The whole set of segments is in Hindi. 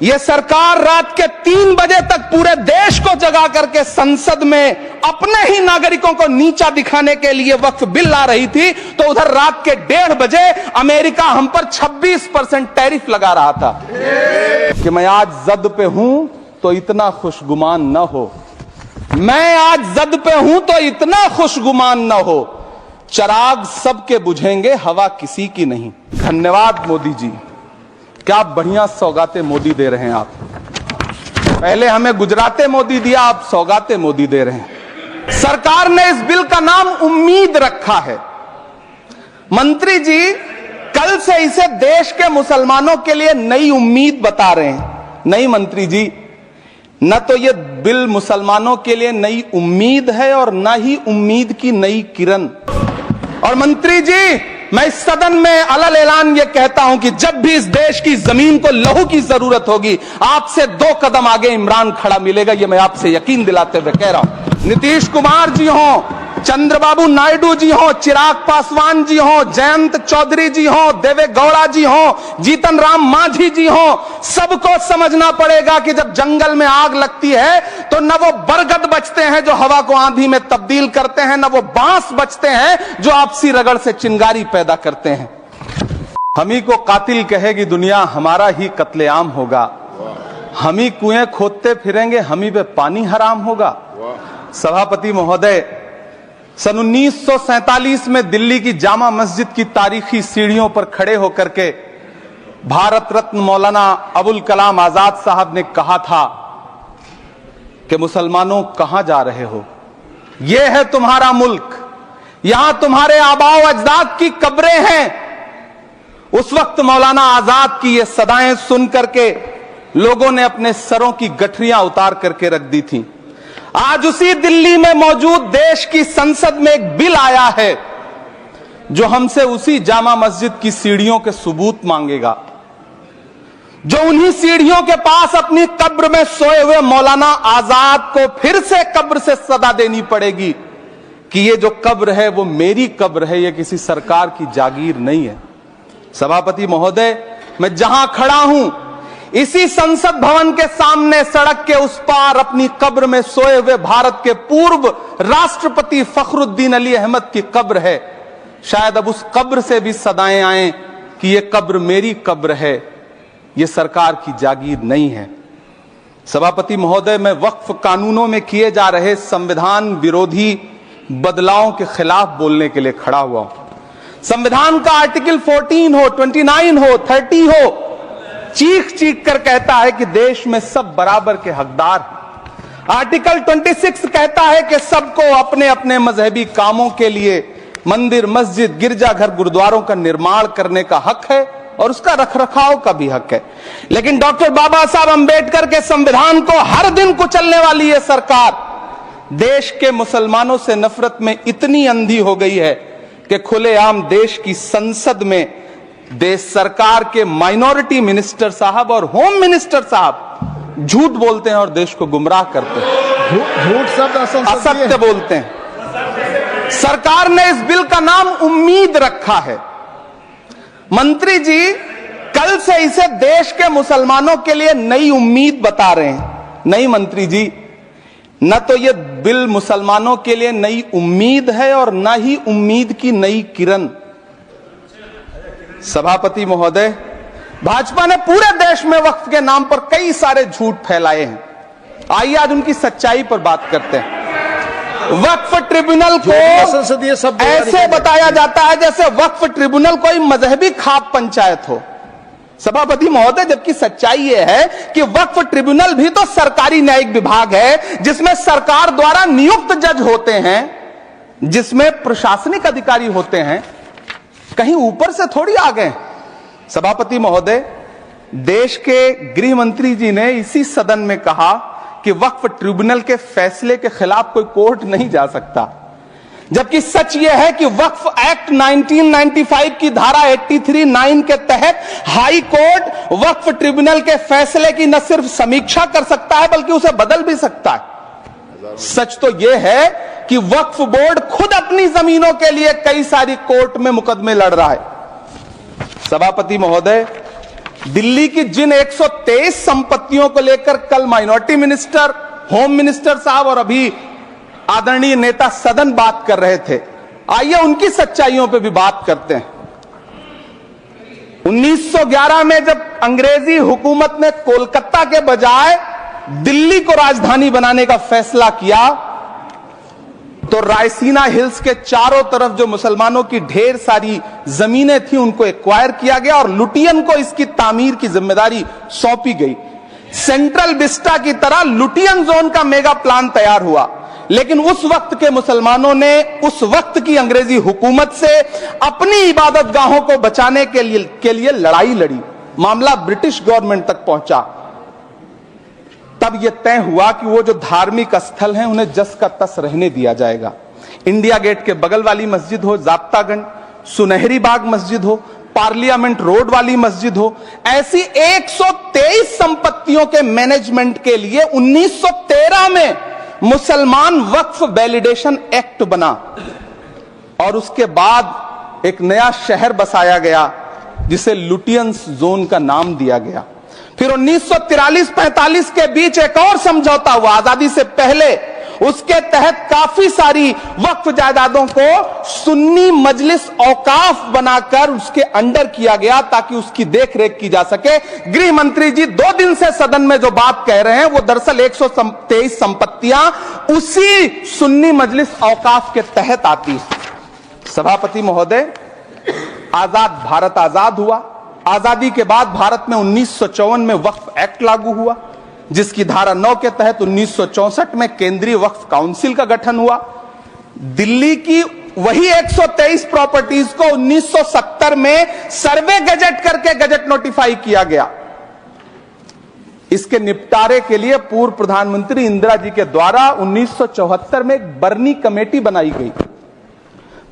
यह सरकार रात के 3 बजे तक पूरे देश को जगा करके संसद में अपने ही नागरिकों को नीचा दिखाने के लिए वक्फ बिल ला रही थी, तो उधर रात के 1:30 बजे अमेरिका हम पर 26% टैरिफ लगा रहा था। कि मैं आज जद पे हूं तो इतना खुशगुमान न हो, मैं आज जद पे हूं तो इतना खुशगुमान न हो, चराग सबके बुझेंगे हवा किसी की नहीं। धन्यवाद मोदी जी, क्या बढ़िया सौगातें मोदी दे रहे हैं आप। पहले हमें गुजराते मोदी दिया, आप सौगातें मोदी दे रहे हैं। सरकार ने इस बिल का नाम उम्मीद रखा है। मंत्री जी कल से इसे देश के मुसलमानों के लिए नई उम्मीद बता रहे हैं। नहीं मंत्री जी, न तो यह बिल मुसलमानों के लिए नई उम्मीद है और न ही उम्मीद की नई किरण। और मंत्री जी, मैं इस सदन में अलल ऐलान यह कहता हूं कि जब भी इस देश की जमीन को लहू की जरूरत होगी, आपसे 2 कदम आगे इमरान खड़ा मिलेगा। यह मैं आपसे यकीन दिलाते हुए कह रहा हूं। नीतीश कुमार जी हो, चंद्रबाबू नायडू जी हो, चिराग पासवान जी हो, जयंत चौधरी जी हो, देवे गौड़ा जी हो, जीतन राम मांझी जी हो, सबको समझना पड़ेगा कि जब जंगल में आग लगती है तो न वो बरगद बचते हैं जो हवा को आंधी में तब्दील करते हैं, न वो बांस बचते हैं जो आपसी रगड़ से चिंगारी पैदा करते हैं। हम ही को कातिल कहेगी दुनिया, हमारा ही कत्लेआम होगा। हम ही कुएं खोदते फिरेंगे, हम ही पे पानी हराम होगा। सभापति महोदय, सन 1947 में दिल्ली की जामा मस्जिद की तारीखी सीढ़ियों पर खड़े होकर के भारत रत्न मौलाना अबुल कलाम आजाद साहब ने कहा था कि मुसलमानों कहां जा रहे हो, यह है तुम्हारा मुल्क, यहां तुम्हारे आबाओ अजदाद की कब्रें हैं। उस वक्त मौलाना आजाद की ये सदाएं सुन करके लोगों ने अपने सरों की गठरियां उतार करके रख दी थी। आज उसी दिल्ली में मौजूद देश की संसद में एक बिल आया है जो हमसे उसी जामा मस्जिद की सीढ़ियों के सबूत मांगेगा, जो उन्हीं सीढ़ियों के पास अपनी कब्र में सोए हुए मौलाना आजाद को फिर से कब्र से सदा देनी पड़ेगी कि ये जो कब्र है वो मेरी कब्र है, ये किसी सरकार की जागीर नहीं है। सभापति महोदय, मैं जहां खड़ा हूं इसी संसद भवन के सामने सड़क के उस पार अपनी कब्र में सोए हुए भारत के पूर्व राष्ट्रपति फखरुद्दीन अली अहमद की कब्र है। शायद अब उस कब्र से भी सदाएं आए कि यह कब्र मेरी कब्र है, यह सरकार की जागीर नहीं है। सभापति महोदय, मैं वक्फ कानूनों में किए जा रहे संविधान विरोधी बदलावों के खिलाफ बोलने के लिए खड़ा हुआ हूं। संविधान का आर्टिकल 14 हो, 29 हो, 30 हो, चीख चीख कर कहता है कि देश में सब बराबर के हकदार हैं। आर्टिकल 26 कहता है कि सबको अपने अपने मजहबी कामों के लिए मंदिर, मस्जिद, गिरजाघर, गुरुद्वारों का निर्माण करने का हक है और उसका रखरखाव का भी हक है। लेकिन डॉक्टर बाबा साहब अंबेडकर के संविधान को हर दिन कुचलने वाली यह सरकार देश के मुसलमानों से नफरत में इतनी अंधी हो गई है कि खुलेआम देश की संसद में देश सरकार के माइनॉरिटी मिनिस्टर साहब और होम मिनिस्टर साहब झूठ बोलते हैं और देश को गुमराह करते हैं। झूठ शब्द असत्य बोलते हैं। सरकार ने इस बिल का नाम उम्मीद रखा है। मंत्री जी कल से इसे देश के मुसलमानों के लिए नई उम्मीद बता रहे हैं। नहीं मंत्री जी, न तो यह बिल मुसलमानों के लिए नई उम्मीद है और न ही उम्मीद की नई किरण। सभापति महोदय, भाजपा ने पूरे देश में वक्फ के नाम पर कई सारे झूठ फैलाए हैं। आइए आज उनकी सच्चाई पर बात करते हैं। वक्फ ट्रिब्यूनल को ऐसे बताया जाता है जैसे वक्फ ट्रिब्यूनल कोई मजहबी खाप पंचायत हो। सभापति महोदय, जबकि सच्चाई यह है कि वक्फ ट्रिब्यूनल भी तो सरकारी न्यायिक विभाग है जिसमें सरकार द्वारा नियुक्त जज होते हैं, जिसमें प्रशासनिक अधिकारी होते हैं, कहीं ऊपर से थोड़ी आ गए। सभापति महोदय, देश के गृह मंत्री जी ने इसी सदन में कहा कि वक्फ ट्रिब्यूनल के फैसले के खिलाफ कोई कोर्ट नहीं जा सकता, जबकि सच यह है कि वक्फ एक्ट 1995 की धारा 83(9) के तहत हाई कोर्ट वक्फ ट्रिब्यूनल के फैसले की न सिर्फ समीक्षा कर सकता है बल्कि उसे बदल भी सकता है। सच तो यह है कि वक्फ बोर्ड खुद अपनी जमीनों के लिए कई सारी कोर्ट में मुकदमे लड़ रहा है। सभापति महोदय, दिल्ली की जिन 123 संपत्तियों को लेकर कल माइनॉरिटी मिनिस्टर, होम मिनिस्टर साहब और अभी आदरणीय नेता सदन बात कर रहे थे, आइए उनकी सच्चाइयों पे भी बात करते हैं। 1911 में जब अंग्रेजी हुकूमत ने कोलकाता के बजाय दिल्ली को राजधानी बनाने का फैसला किया, तो रायसीना हिल्स के चारों तरफ जो मुसलमानों की ढेर सारी जमीनें थी उनको एक्वायर किया गया और लुटियन को इसकी तामीर की जिम्मेदारी सौंपी गई। सेंट्रल विस्टा की तरह लुटियन जोन का मेगा प्लान तैयार हुआ, लेकिन उस वक्त के मुसलमानों ने उस वक्त की अंग्रेजी हुकूमत से अपनी इबादत गाहों को बचाने के लिए लड़ाई लड़ी। मामला ब्रिटिश गवर्नमेंट तक पहुंचा। तब यह तय हुआ कि वो जो धार्मिक स्थल हैं उन्हें जस का तस रहने दिया जाएगा। इंडिया गेट के बगल वाली मस्जिद हो, जाप्तागंज, सुनहरी बाग मस्जिद हो, पार्लियामेंट रोड वाली मस्जिद हो, ऐसी 123 संपत्तियों के मैनेजमेंट के लिए 1913 में मुसलमान वक्फ वैलिडेशन एक्ट बना और उसके बाद एक नया शहर बसाया गया जिसे लुटियंस जोन का नाम दिया गया। फिर 1943-45 के बीच एक और समझौता हुआ आजादी से पहले, उसके तहत काफी सारी वक्फ जायदादों को सुन्नी मजलिस औकाफ बनाकर उसके अंडर किया गया ताकि उसकी देखरेख की जा सके। गृह मंत्री जी 2 दिन से सदन में जो बात कह रहे हैं वो दरअसल 123 संपत्तियां उसी सुन्नी मजलिस औकाफ के तहत आती। सभापति महोदय, आजाद भारत आजाद हुआ। आजादी के बाद भारत में 1954 में वक्फ एक्ट लागू हुआ, जिसकी धारा 9 के तहत 1964 में केंद्रीय वक्फ काउंसिल का गठन हुआ। दिल्ली की वही 123 प्रॉपर्टीज को 1970 में सर्वे गजट करके गजट नोटिफाई किया गया। इसके निपटारे के लिए पूर्व प्रधानमंत्री इंदिरा जी के द्वारा 1974 में एक बर्नी कमेटी बनाई गई।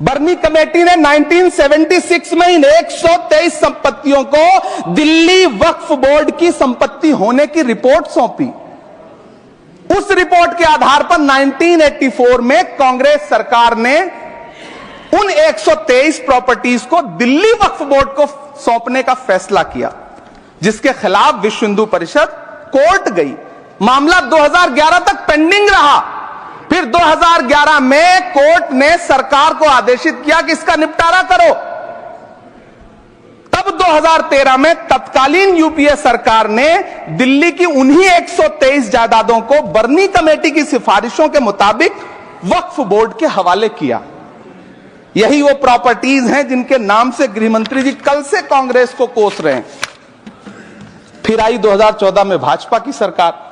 बर्नी कमेटी ने 1976 में इन 123 संपत्तियों को दिल्ली वक्फ बोर्ड की संपत्ति होने की रिपोर्ट सौंपी। उस रिपोर्ट के आधार पर 1984 में कांग्रेस सरकार ने उन 123 प्रॉपर्टीज को दिल्ली वक्फ बोर्ड को सौंपने का फैसला किया, जिसके खिलाफ विश्व हिंदू परिषद कोर्ट गई। मामला 2011 तक पेंडिंग रहा। फिर 2011 में कोर्ट ने सरकार को आदेशित किया कि इसका निपटारा करो। तब 2013 में तत्कालीन यूपीए सरकार ने दिल्ली की उन्हीं 123 जायदादों को बर्नी कमेटी की सिफारिशों के मुताबिक वक्फ बोर्ड के हवाले किया। यही वो प्रॉपर्टीज हैं जिनके नाम से गृह मंत्री जी कल से कांग्रेस को कोस रहे हैं। फिर आई 2014 में भाजपा की सरकार,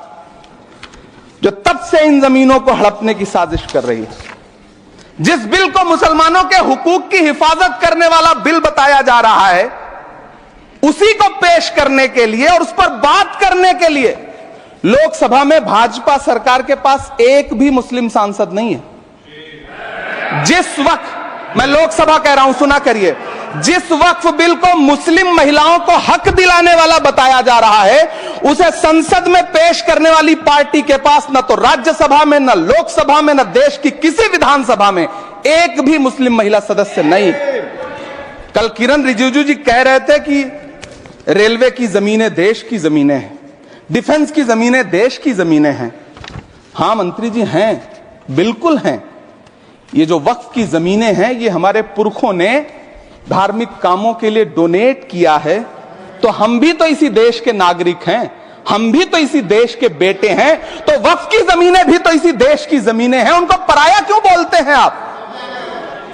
जो तब से इन जमीनों को हड़पने की साजिश कर रही है। जिस बिल को मुसलमानों के हुकूक की हिफाजत करने वाला बिल बताया जा रहा है, उसी को पेश करने के लिए और उस पर बात करने के लिए लोकसभा में भाजपा सरकार के पास एक भी मुस्लिम सांसद नहीं है। जिस वक्त, मैं लोकसभा कह रहा हूं, सुना करिए, जिस वक्फ बिल को मुस्लिम महिलाओं को हक दिलाने वाला बताया जा रहा है, उसे संसद में पेश करने वाली पार्टी के पास न तो राज्यसभा में, न लोकसभा में, न देश की किसी विधानसभा में एक भी मुस्लिम महिला सदस्य नहीं। कल किरण रिजिजू जी कह रहे थे कि रेलवे की जमीनें देश की जमीनें हैं, डिफेंस की जमीनें देश की जमीनें हैं। हां मंत्री जी, हैं, बिल्कुल हैं। ये जो वक्फ की जमीनें हैं, ये हमारे पुरखों ने धार्मिक कामों के लिए डोनेट किया है, तो हम भी तो इसी देश के नागरिक हैं, हम भी तो इसी देश के बेटे हैं, तो वक्फ की जमीनें भी तो इसी देश की जमीनें हैं। उनको पराया क्यों बोलते हैं आप?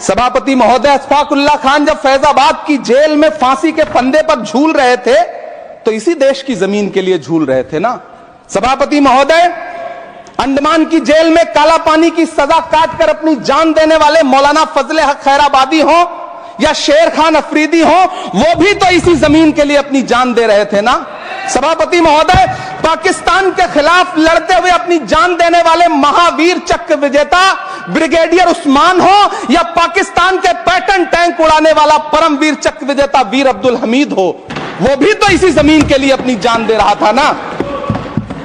सभापति महोदय, अशफाकुल्लाह खान जब फैजाबाद की जेल में फांसी के फंदे पर झूल रहे थे, तो इसी देश की जमीन के लिए झूल रहे थे ना। सभापति महोदय, अंडमान की जेल में काला पानी की सजा काटकर अपनी जान देने वाले मौलाना फजले हक खैराबादी हो या शेर खान अफरीदी हो, वो भी तो इसी जमीन के लिए अपनी जान दे रहे थे ना। सभापति महोदय, पाकिस्तान के खिलाफ लड़ते हुए अपनी जान देने वाले महावीर चक्र विजेता ब्रिगेडियर उस्मान हो या पाकिस्तान के पैटर्न टैंक उड़ाने वाला परमवीर चक्र विजेता वीर अब्दुल हमीद हो, वो भी तो इसी जमीन के लिए अपनी जान दे रहा था ना।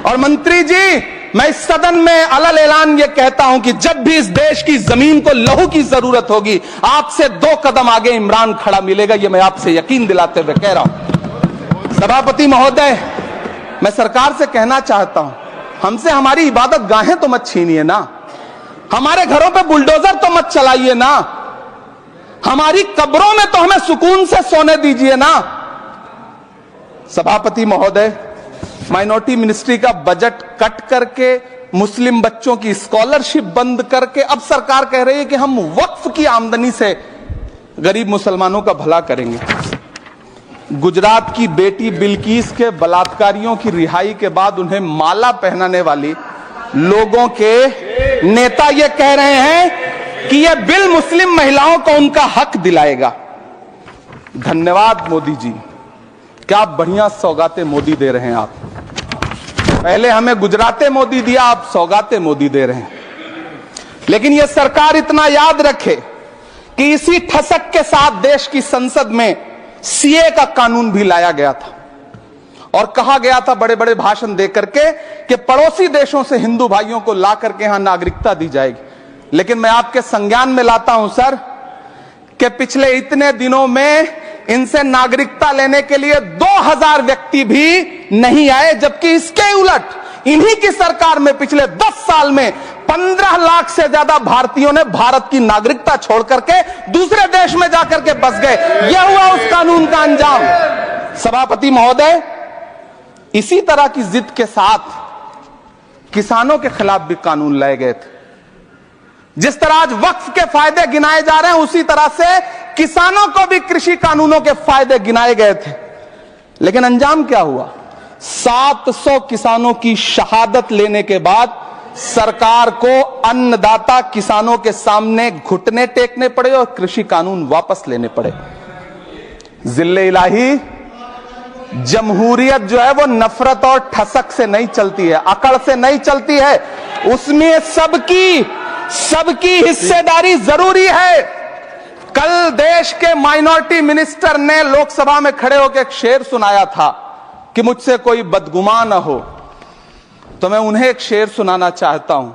और मंत्री जी, मैं इस सदन में अलल ऐलान ये कहता हूं कि जब भी इस देश की जमीन को लहू की जरूरत होगी, आपसे 2 कदम आगे इमरान खड़ा मिलेगा। ये मैं आपसे यकीन दिलाते हुए कह रहा हूं। सभापति महोदय, मैं सरकार से कहना चाहता हूं, हमसे हमारी इबादत गाहें तो मत छीनिए ना, हमारे घरों पे बुलडोजर तो मत चलाइए ना, हमारी कब्रों में तो हमें सुकून से सोने दीजिए ना। सभापति महोदय, माइनॉरिटी मिनिस्ट्री का बजट कट करके, मुस्लिम बच्चों की स्कॉलरशिप बंद करके अब सरकार कह रही है कि हम वक्फ की आमदनी से गरीब मुसलमानों का भला करेंगे। गुजरात की बेटी बिल्किस के बलात्कारियों की रिहाई के बाद उन्हें माला पहनाने वाली लोगों के नेता ये कह रहे हैं कि यह बिल मुस्लिम महिलाओं को उनका हक दिलाएगा। धन्यवाद मोदी जी, क्या बढ़िया सौगातें मोदी दे रहे हैं आप। पहले हमें गुजराते मोदी दिया, आप सौगातें मोदी दे रहे हैं। लेकिन यह सरकार इतना याद रखे कि इसी ठसक के साथ देश की संसद में सीए का कानून भी लाया गया था और कहा गया था बड़े बड़े भाषण देकर के कि पड़ोसी देशों से हिंदू भाइयों को ला करके यहां नागरिकता दी जाएगी। लेकिन मैं आपके संज्ञान में लाता हूं सर कि पिछले इतने दिनों में इनसे नागरिकता लेने के लिए 2000 व्यक्ति भी नहीं आए, जबकि इसके उलट इन्हीं की सरकार में पिछले 10 साल में 15 लाख से ज्यादा भारतीयों ने भारत की नागरिकता छोड़ करके दूसरे देश में जाकर के बस गए। यह हुआ उस कानून का अंजाम। सभापति महोदय, इसी तरह की जिद के साथ किसानों के खिलाफ भी कानून लाए गए थे। जिस तरह आज वक्फ के फायदे गिनाए जा रहे हैं, उसी तरह से किसानों को भी कृषि कानूनों के फायदे गिनाए गए थे। लेकिन अंजाम क्या हुआ? 700 किसानों की शहादत लेने के बाद सरकार को अन्नदाता किसानों के सामने घुटने टेकने पड़े और कृषि कानून वापस लेने पड़े। जिल्ले इलाही, जमहूरियत जो है वो नफरत और ठसक से नहीं चलती है, अकड़ से नहीं चलती है, उसमें सबकी हिस्सेदारी जरूरी है। कल देश के माइनॉरिटी मिनिस्टर ने लोकसभा में खड़े होकर एक शेर सुनाया था कि मुझसे कोई बदगुमान न हो, तो मैं उन्हें एक शेर सुनाना चाहता हूं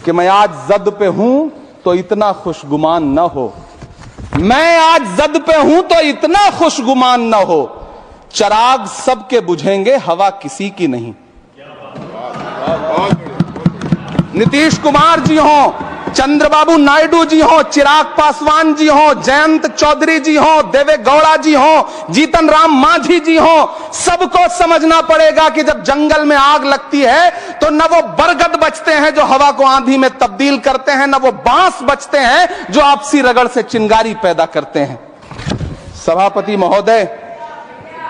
कि मैं आज जद पे हूं तो इतना खुशगुमान न हो, मैं आज जद पे हूं तो इतना खुशगुमान न हो, चराग सबके बुझेंगे हवा किसी की नहीं। नीतीश कुमार जी हो, चंद्रबाबू नायडू जी हो, चिराग पासवान जी हो, जयंत चौधरी जी हो, देवे गौड़ा जी हो, जीतन राम मांझी जी हो, सबको समझना पड़ेगा कि जब जंगल में आग लगती है तो न वो बरगद बचते हैं जो हवा को आंधी में तब्दील करते हैं, न वो बांस बचते हैं जो आपसी रगड़ से चिंगारी पैदा करते हैं। सभापति महोदय,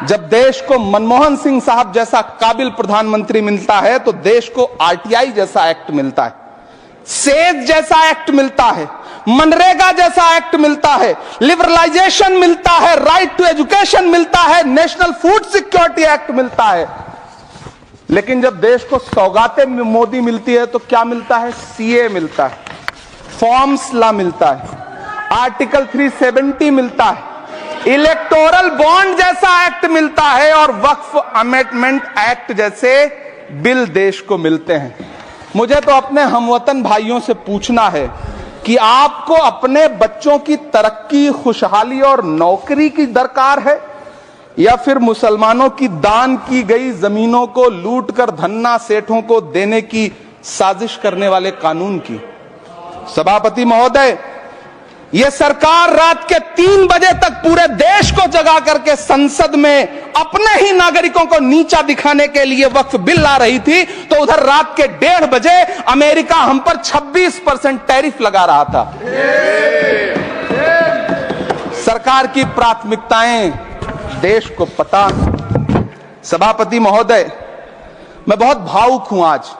जब देश को मनमोहन सिंह साहब जैसा काबिल प्रधानमंत्री मिलता है तो देश को आरटीआई जैसा एक्ट मिलता है, सेज जैसा एक्ट मिलता है, मनरेगा जैसा एक्ट मिलता है, लिबरलाइजेशन मिलता है, राइट टू एजुकेशन मिलता है, नेशनल फूड सिक्योरिटी एक्ट मिलता है। लेकिन जब देश को सौगातें मोदी मिलती है तो क्या मिलता है? सीए मिलता है, फॉर्म्स लॉ मिलता है, आर्टिकल 370 मिलता है, इलेक्टोरल बॉन्ड जैसा एक्ट मिलता है और वक्फ अमेंडमेंट एक्ट जैसे बिल देश को मिलते हैं। मुझे तो अपने हमवतन भाइयों से पूछना है कि आपको अपने बच्चों की तरक्की, खुशहाली और नौकरी की दरकार है या फिर मुसलमानों की दान की गई जमीनों को लूटकर धन्ना सेठों को देने की साजिश करने वाले कानून की? सभापति महोदय, यह सरकार रात के 3 बजे तक पूरे देश को जगा करके संसद में अपने ही नागरिकों को नीचा दिखाने के लिए वक्फ बिल ला रही थी, तो उधर रात के 1:30 बजे अमेरिका हम पर 26% टैरिफ लगा रहा था। सरकार की प्राथमिकताएं देश को पता। सभापति महोदय, मैं बहुत भावुक हूं आज,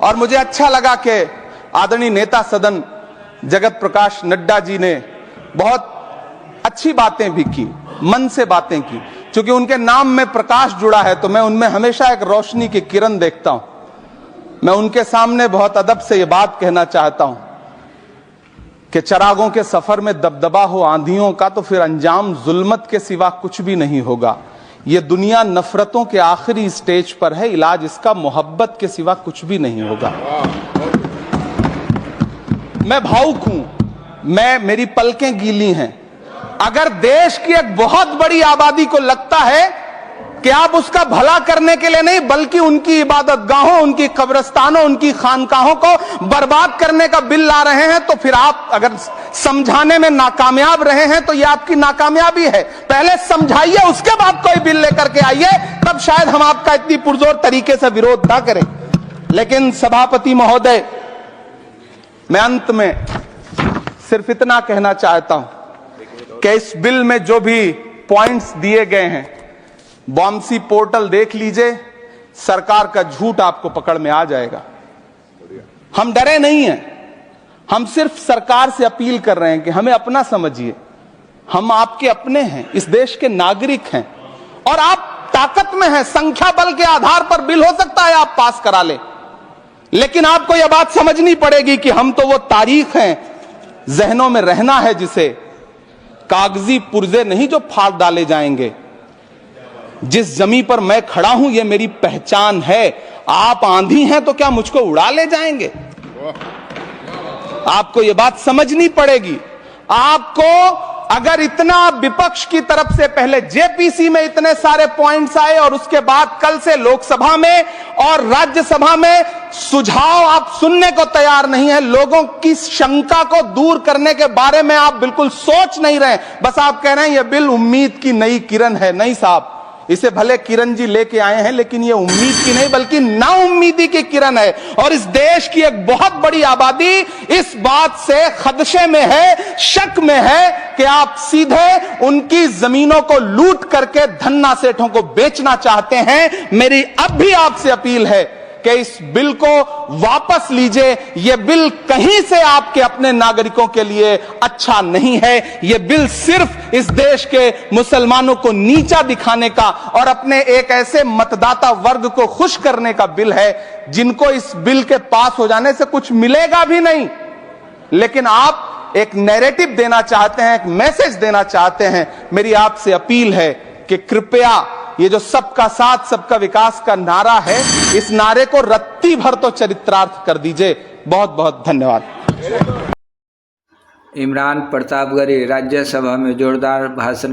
और मुझे अच्छा लगा कि आदरणीय नेता सदन जगत प्रकाश नड्डा जी ने बहुत अच्छी बातें भी की, मन से बातें की। क्योंकि उनके नाम में प्रकाश जुड़ा है तो मैं उनमें हमेशा एक रोशनी की किरण देखता हूं। मैं उनके सामने बहुत अदब से यह बात कहना चाहता हूं कि चरागों के सफर में दबदबा हो आंधियों का तो फिर अंजाम जुल्मत के सिवा कुछ भी नहीं होगा। यह दुनिया नफरतों के आखिरी स्टेज पर है, इलाज इसका मोहब्बत के सिवा कुछ भी नहीं होगा। मैं भावुक हूं, मेरी पलकें गीली हैं। अगर देश की एक बहुत बड़ी आबादी को लगता है कि आप उसका भला करने के लिए नहीं बल्कि उनकी इबादत गाहों, उनकी कब्रिस्तानों, उनकी खानकाहों को बर्बाद करने का बिल ला रहे हैं, तो फिर आप अगर समझाने में नाकामयाब रहे हैं तो यह आपकी नाकामयाबी है। पहले समझाइए, उसके बाद कोई बिल लेकर के आइए, तब शायद हम आपका इतनी पुरजोर तरीके से विरोध ना करें। लेकिन सभापति महोदय, मैं अंत में सिर्फ इतना कहना चाहता हूं कि इस बिल में जो भी पॉइंट्स दिए गए हैं, वामसी पोर्टल देख लीजिए, सरकार का झूठ आपको पकड़ में आ जाएगा। हम डरे नहीं हैं, हम सिर्फ सरकार से अपील कर रहे हैं कि हमें अपना समझिए। हम आपके अपने हैं, इस देश के नागरिक हैं और आप ताकत में हैं। संख्या बल के आधार पर बिल हो सकता है आप पास करा ले, लेकिन आपको यह बात समझनी पड़ेगी कि हम तो वो तारीख हैं, जहनों में रहना है जिसे कागजी पुर्जे नहीं जो फाड़ डाले जाएंगे। जिस जमीन पर मैं खड़ा हूं यह मेरी पहचान है। आप आंधी हैं तो क्या मुझको उड़ा ले जाएंगे? आपको यह बात समझनी पड़ेगी। आपको अगर इतना विपक्ष की तरफ से पहले जेपीसी में इतने सारे पॉइंट्स आए और उसके बाद कल से लोकसभा में और राज्यसभा में सुझाव आप सुनने को तैयार नहीं है, लोगों की शंका को दूर करने के बारे में आप बिल्कुल सोच नहीं रहे, बस आप कह रहे हैं यह बिल उम्मीद की नई किरण है। नहीं साहब, इसे भले किरण जी लेके आए हैं, लेकिन ये उम्मीद की नहीं बल्कि नाउम्मीदी की किरण है। और इस देश की एक बहुत बड़ी आबादी इस बात से खदशे में है, शक में है कि आप सीधे उनकी जमीनों को लूट करके धन्ना सेठों को बेचना चाहते हैं। मेरी अब भी आपसे अपील है कि इस बिल को वापस लीजिए। यह बिल कहीं से आपके अपने नागरिकों के लिए अच्छा नहीं है। यह बिल सिर्फ इस देश के मुसलमानों को नीचा दिखाने का और अपने एक ऐसे मतदाता वर्ग को खुश करने का बिल है जिनको इस बिल के पास हो जाने से कुछ मिलेगा भी नहीं, लेकिन आप एक नैरेटिव देना चाहते हैं, एक मैसेज देना चाहते हैं। मेरी आपसे अपील है कि कृपया ये जो सबका साथ सबका विकास का नारा है, इस नारे को रत्ती भर तो चरित्रार्थ कर दीजिए। बहुत बहुत धन्यवाद। इमरान प्रतापगढ़ी राज्यसभा में जोरदार भाषण